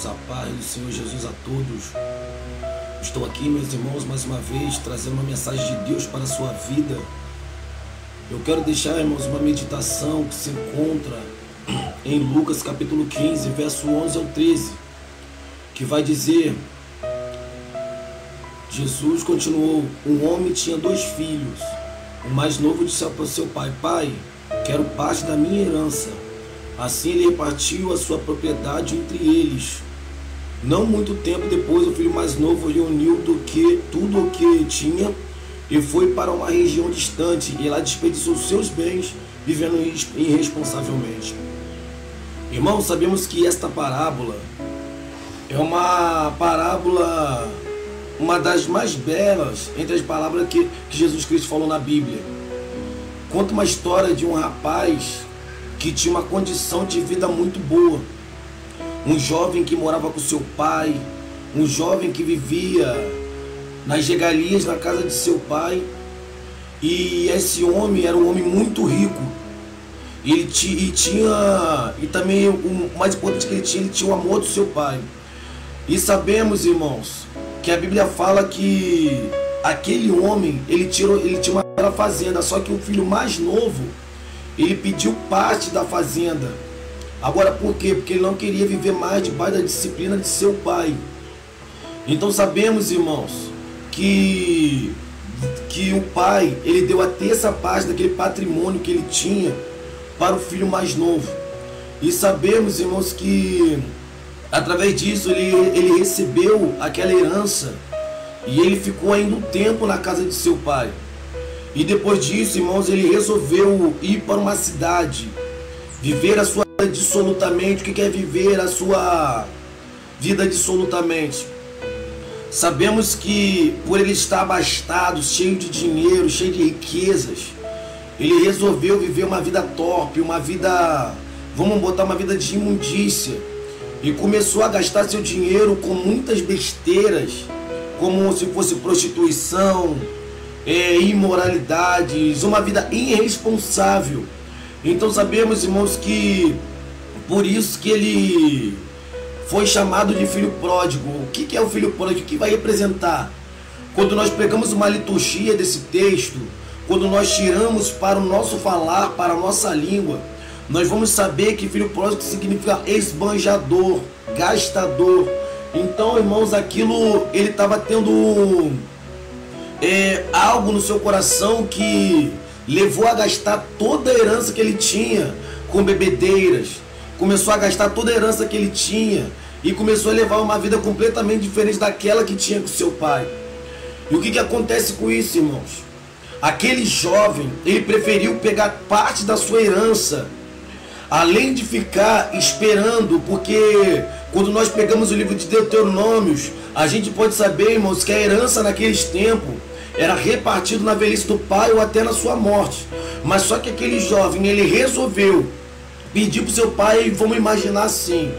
irmãos, a paz do Senhor Jesus a todos. Estou aqui, meus irmãos, mais uma vez, trazendo uma mensagem de Deus para a sua vida. Eu quero deixar, irmãos, uma meditação que se encontra em Lucas capítulo 15, verso 11 ao 13, que vai dizer: Jesus continuou, um homem tinha 2 filhos. O mais novo disse para o seu pai: Pai, quero parte da minha herança. Assim ele repartiu a sua propriedade entre eles. Não muito tempo depois, o filho mais novo reuniu tudo o que tinha e foi para uma região distante, e lá desperdiçou seus bens, vivendo irresponsavelmente. Irmãos, sabemos que esta parábola é uma parábola, uma das mais belas entre as palavras que Jesus Cristo falou na Bíblia. Conta uma história de um rapaz que tinha uma condição de vida muito boa. Um jovem que morava com seu pai, um jovem que vivia nas regalias na casa de seu pai. E esse homem era um homem muito rico. E também o mais importante que ele tinha o amor do seu pai. E sabemos, irmãos, que a Bíblia fala que aquele homem, ele tinha uma bela fazenda, só que o filho mais novo, ele pediu parte da fazenda. Agora por quê? Porque ele não queria viver mais debaixo da disciplina de seu pai. Então sabemos, irmãos, que o pai, ele deu a terça parte daquele patrimônio que ele tinha para o filho mais novo. E sabemos, irmãos, que através disso ele recebeu aquela herança e ele ficou ainda um tempo na casa de seu pai. E depois disso, irmãos, ele resolveu ir para uma cidade, viver a sua vida dissolutamente. O que é viver a sua vida dissolutamente? Sabemos que por ele estar abastado, cheio de dinheiro, cheio de riquezas, ele resolveu viver uma vida torpe, uma vida, vamos botar uma vida de imundícia. E começou a gastar seu dinheiro com muitas besteiras, como se fosse prostituição, imoralidades, uma vida irresponsável. Então sabemos, irmãos, que por isso que ele foi chamado de filho pródigo. O que é o filho pródigo? O que vai representar? Quando nós pegamos uma liturgia desse texto, quando nós tiramos para o nosso falar, para a nossa língua, nós vamos saber que filho pródigo significa esbanjador, gastador. Então, irmãos, aquilo, ele estava tendo algo no seu coração que levou a gastar toda a herança que ele tinha com bebedeiras. Começou a gastar toda a herança que ele tinha e começou a levar uma vida completamente diferente daquela que tinha com seu pai. E o que acontece com isso, irmãos? Aquele jovem, ele preferiu pegar parte da sua herança, além de ficar esperando, porque quando nós pegamos o livro de Deuteronômios, a gente pode saber, irmãos, que a herança naqueles tempos era repartido na velhice do pai ou até na sua morte. Mas só que aquele jovem, ele resolveu pedir para o seu pai, vamos imaginar assim: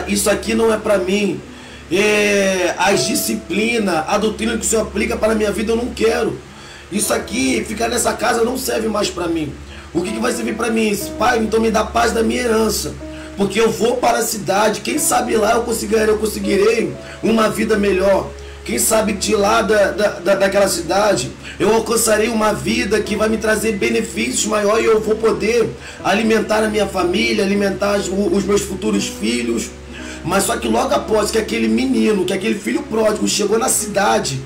isso aqui não é para mim, as disciplinas, a doutrina que o Senhor aplica para a minha vida eu não quero. Isso aqui, ficar nessa casa não serve mais para mim. O que vai servir para mim? Pai, então me dá paz da minha herança, porque eu vou para a cidade, quem sabe lá eu conseguirei uma vida melhor. Quem sabe de lá daquela cidade eu alcançarei uma vida que vai me trazer benefícios maiores e eu vou poder alimentar a minha família, alimentar os meus futuros filhos. Mas só que logo após que aquele menino, que aquele filho pródigo chegou na cidade,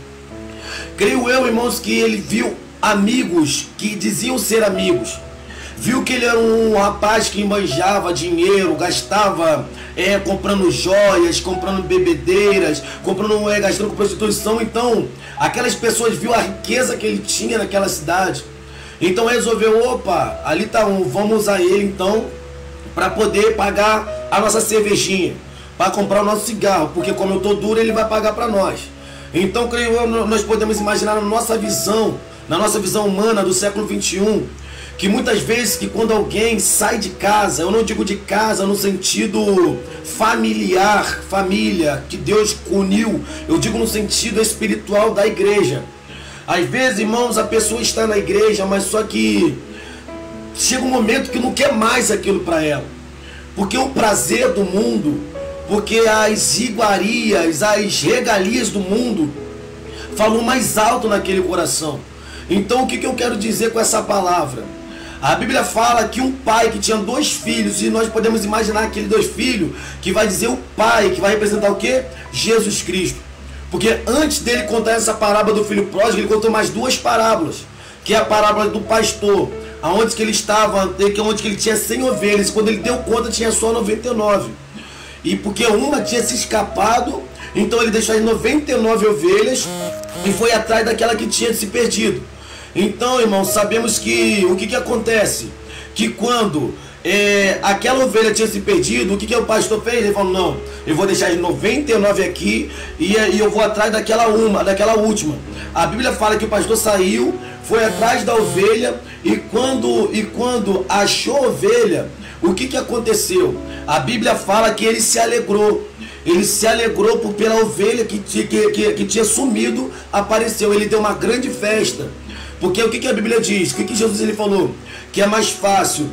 creio eu, irmãos, que ele viu amigos que diziam ser amigos. Viu que ele era um rapaz que esbanjava dinheiro, gastava comprando joias, comprando bebedeiras, gastando com prostituição. Então, aquelas pessoas viu a riqueza que ele tinha naquela cidade. Então resolveu, ali está vamos usar ele então para poder pagar a nossa cervejinha, para comprar o nosso cigarro, porque como eu estou duro, ele vai pagar para nós. Então, creio eu, nós podemos imaginar na nossa visão humana do século 21, que muitas vezes que quando alguém sai de casa, eu não digo de casa no sentido familiar, família, que Deus uniu, eu digo no sentido espiritual da igreja. Às vezes, irmãos, a pessoa está na igreja, mas só que chega um momento que não quer mais aquilo para ela. Porque o prazer do mundo, porque as iguarias, as regalias do mundo falou mais alto naquele coração. Então o que eu quero dizer com essa palavra? A Bíblia fala que um pai que tinha 2 filhos, e nós podemos imaginar aquele 2 filhos, que vai dizer o pai, que vai representar o quê? Jesus Cristo. Porque antes dele contar essa parábola do filho pródigo, ele contou mais 2 parábolas, que é a parábola do pastor, aonde que ele estava, onde que ele tinha 100 ovelhas, e quando ele deu conta tinha só 99. E porque uma tinha se escapado, então ele deixou as 99 ovelhas e foi atrás daquela que tinha se perdido. Então, irmãos, sabemos que o que acontece? Que quando aquela ovelha tinha se perdido, o que o pastor fez? Ele falou, não, eu vou deixar as 99 aqui e eu vou atrás daquela última. A Bíblia fala que o pastor saiu, foi atrás da ovelha e quando achou a ovelha, o que aconteceu? A Bíblia fala que ele se alegrou. Ele se alegrou pela ovelha que tinha sumido, apareceu. Ele deu uma grande festa. Porque o que a Bíblia diz? O que Jesus ele falou? Que é mais fácil,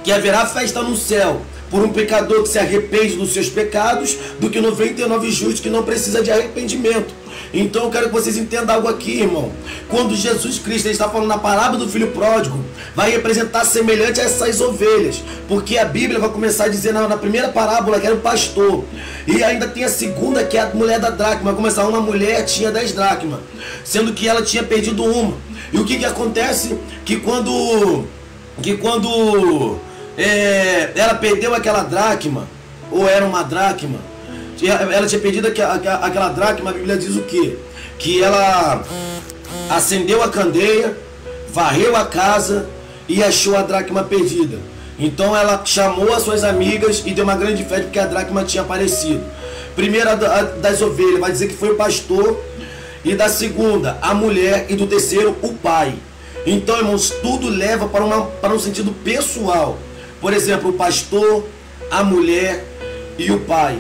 que haverá festa no céu por um pecador que se arrepende dos seus pecados, do que 99 justos que não precisa de arrependimento. Então eu quero que vocês entendam algo aqui, irmão. Quando Jesus Cristo está falando na parábola do filho pródigo, vai representar semelhante a essas ovelhas, porque a Bíblia vai começar a dizer na primeira parábola que era o pastor, e ainda tem a segunda que é a mulher da dracma. Vai começar, uma mulher tinha 10 dracmas, sendo que ela tinha perdido uma. E o que acontece? Que quando ela perdeu aquela dracma, ou era uma dracma, ela tinha perdido aquela dracma, a Bíblia diz o quê? Que ela acendeu a candeia, varreu a casa e achou a dracma perdida. Então ela chamou as suas amigas e deu uma grande festa porque a dracma tinha aparecido. Primeira das ovelhas vai dizer que foi o pastor, e da segunda a mulher, e do terceiro o pai. Então, irmãos, tudo leva para um sentido pessoal. Por exemplo, o pastor, a mulher e o pai.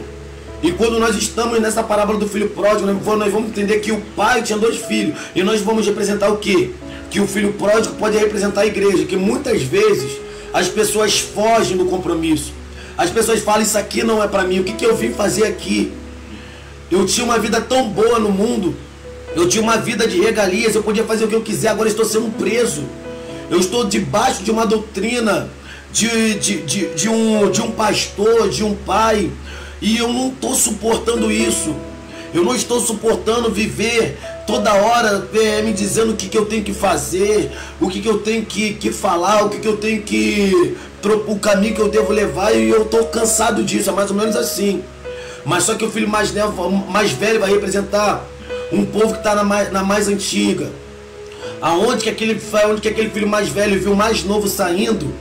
E quando nós estamos nessa parábola do filho pródigo, nós vamos entender que o pai tinha 2 filhos. E nós vamos representar o quê? Que o filho pródigo pode representar a igreja. Que muitas vezes as pessoas fogem do compromisso. As pessoas falam, isso aqui não é para mim. O que eu vim fazer aqui? Eu tinha uma vida tão boa no mundo. Eu tinha uma vida de regalias. Eu podia fazer o que eu quiser. Agora estou sendo preso. Eu estou debaixo de uma doutrina de um pastor, de um pai. E eu não estou suportando isso. Eu não estou suportando viver toda hora me dizendo o que eu tenho que fazer, o que eu tenho que falar, o que eu tenho que... o caminho que eu devo levar, e eu estou cansado disso. É mais ou menos assim. Mas só que o filho mais velho vai representar um povo que está na mais antiga. Onde que aquele filho mais velho viu o mais novo saindo,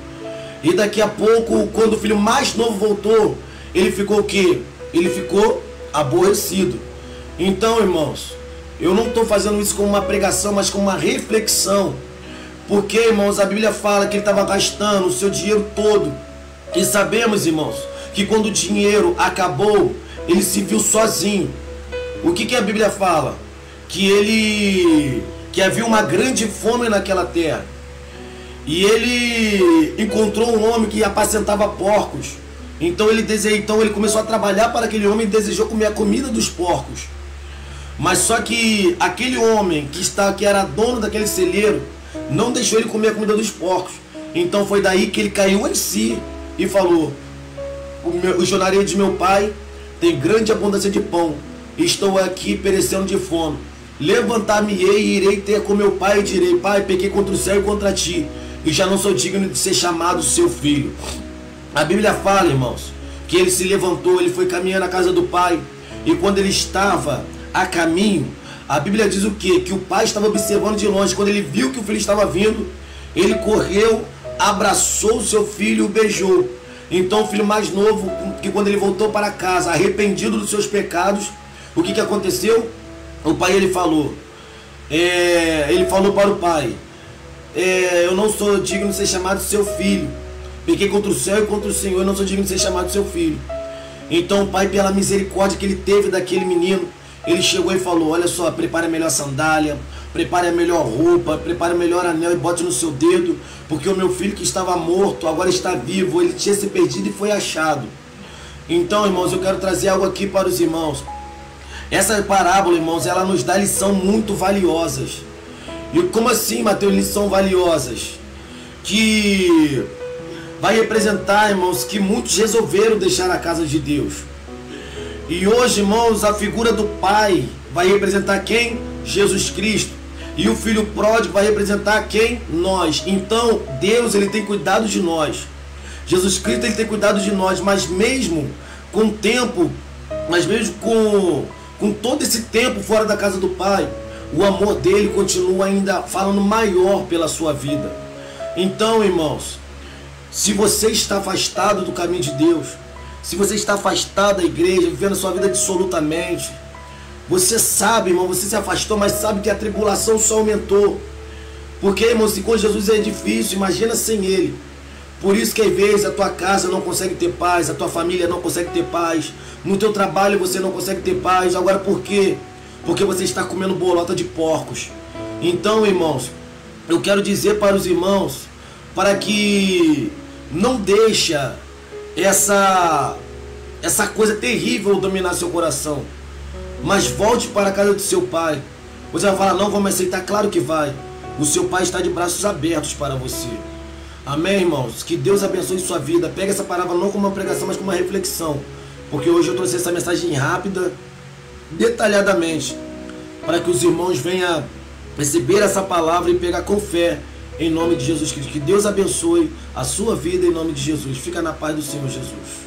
e daqui a pouco, quando o filho mais novo voltou, ele ficou o quê? Ele ficou aborrecido. Então, irmãos, eu não estou fazendo isso como uma pregação, mas como uma reflexão. Porque, irmãos, a Bíblia fala que ele estava gastando o seu dinheiro todo. E sabemos, irmãos, que quando o dinheiro acabou, ele se viu sozinho. O que a Bíblia fala? Que havia uma grande fome naquela terra. E ele encontrou um homem que apacentava porcos. Então ele começou a trabalhar para aquele homem e desejou comer a comida dos porcos. Mas só que aquele homem que era dono daquele celeiro não deixou ele comer a comida dos porcos. Então foi daí que ele caiu em si e falou: o jornaleiro de meu pai tem grande abundância de pão, estou aqui perecendo de fome. Levantar-me-ei e irei ter com meu pai e direi: pai, pequei contra o céu e contra ti, e já não sou digno de ser chamado seu filho. A Bíblia fala, irmãos, que ele se levantou, ele foi caminhando à casa do pai, e quando ele estava a caminho, a Bíblia diz o quê? Que o pai estava observando de longe. Quando ele viu que o filho estava vindo, ele correu, abraçou o seu filho e o beijou. Então o filho mais novo, que quando ele voltou para casa, arrependido dos seus pecados, o que aconteceu? O pai ele falou para o pai: eu não sou digno de ser chamado seu filho. Pequei contra o céu e contra o Senhor, eu não sou digno de ser chamado seu filho. Então o pai, pela misericórdia que ele teve daquele menino, ele chegou e falou: olha só, prepare a melhor sandália, prepare a melhor roupa, prepare o melhor anel e bote no seu dedo, porque o meu filho que estava morto agora está vivo, ele tinha se perdido e foi achado. Então, irmãos, eu quero trazer algo aqui para os irmãos. Essa parábola, irmãos, ela nos dá lição muito valiosas. E como assim, Mateus, lição valiosas? Que vai representar, irmãos, que muitos resolveram deixar a casa de Deus. E hoje, irmãos, a figura do Pai vai representar quem? Jesus Cristo. E o Filho Pródigo vai representar quem? Nós. Então, Deus, ele tem cuidado de nós. Jesus Cristo, ele tem cuidado de nós. Mas mesmo com o tempo, mas mesmo com todo esse tempo fora da casa do Pai, o amor dele continua ainda falando maior pela sua vida. Então, irmãos, se você está afastado do caminho de Deus, se você está afastado da igreja, vivendo a sua vida dissolutamente, você sabe, irmão, você se afastou, mas sabe que a tribulação só aumentou. Porque, irmão, se com Jesus é difícil, imagina sem Ele. Por isso que às vezes a tua casa não consegue ter paz, a tua família não consegue ter paz, no teu trabalho você não consegue ter paz. Agora por quê? Porque você está comendo bolota de porcos. Então, irmãos, eu quero dizer para os irmãos, para que não deixa essa coisa terrível dominar seu coração, mas volte para a casa do seu pai. Você vai falar, não, vamos aceitar? Claro que vai. O seu pai está de braços abertos para você. Amém, irmãos? Que Deus abençoe sua vida. Pega essa palavra não como uma pregação, mas como uma reflexão. Porque hoje eu trouxe essa mensagem rápida, detalhadamente, para que os irmãos venham receber essa palavra e pegar com fé em nome de Jesus Cristo. Que Deus abençoe a sua vida em nome de Jesus. Fica na paz do Senhor Jesus.